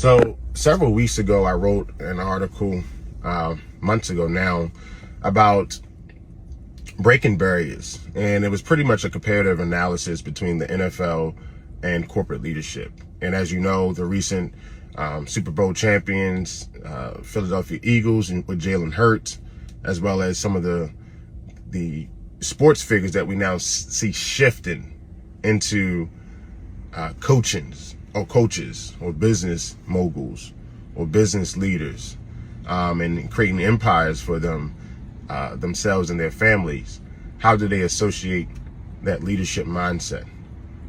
So several weeks ago, I wrote an article, months ago now, about breaking barriers. And it was pretty much a comparative analysis between the NFL and corporate leadership. And as you know, the recent Super Bowl champions, Philadelphia Eagles, and with Jalen Hurts, as well as some of the sports figures that we now see shifting into coaches or business moguls or business leaders, and creating empires for themselves and their families. How do they associate that leadership mindset?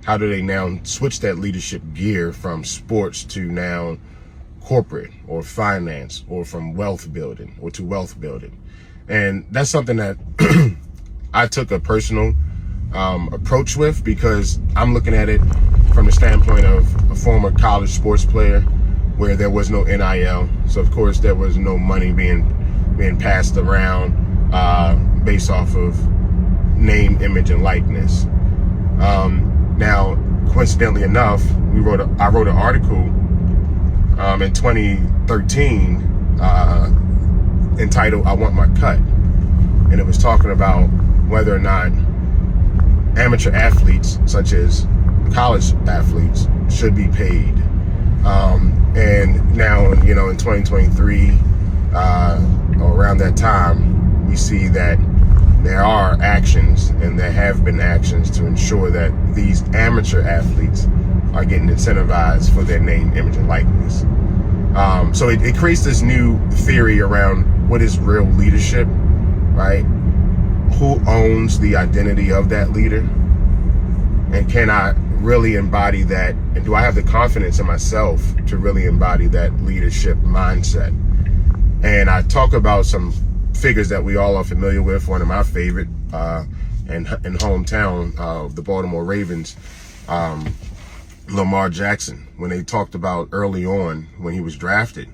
How do they now switch that leadership gear from sports to now corporate or finance, or from wealth building or to wealth building? And that's something that I took a personal approach with, because I'm looking at it from the standpoint of a former college sports player where there was no NIL. So of course there was no money being passed around based off of name, image, and likeness. Now, coincidentally enough, I wrote an article in 2013 entitled "I Want My Cut," and it was talking about whether or not amateur athletes, such as college athletes, should be paid. And now, in 2023, or around that time, we see that there are actions, and there have been actions, to ensure that these amateur athletes are getting incentivized for their name, image, and likeness. So it creates this new theory around what is real leadership, right? Who owns the identity of that leader? And can I really embody that? And do I have the confidence in myself to really embody that leadership mindset? And I talk about some figures that we all are familiar with. One of my favorite in hometown, the Baltimore Ravens, Lamar Jackson, when they talked about early on when he was drafted,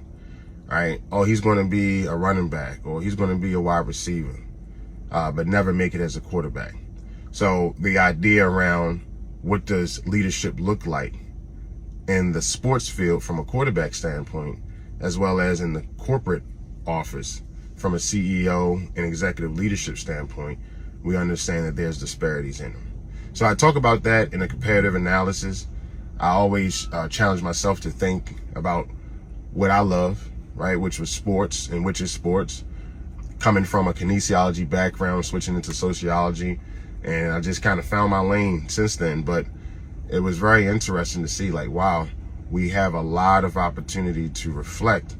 right? Oh, he's going to be a running back, or he's going to be a wide receiver, but never make it as a quarterback. So the idea around what does leadership look like in the sports field from a quarterback standpoint, as well as in the corporate office from a CEO and executive leadership standpoint, we understand that there's disparities in them. So I talk about that in a comparative analysis. I always challenge myself to think about what I love, right, which was sports, and which is sports. Coming from a kinesiology background, switching into sociology, and I just kind of found my lane since then. But it was very interesting to see, like, wow, we have a lot of opportunity to reflect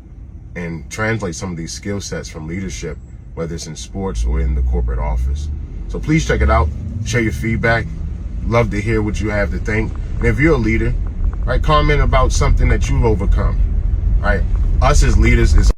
and translate some of these skill sets from leadership, whether it's in sports or in the corporate office. So please check it out, share your feedback. Love to hear what you have to think. And if you're a leader, right, comment about something that you've overcome, right? Us as leaders is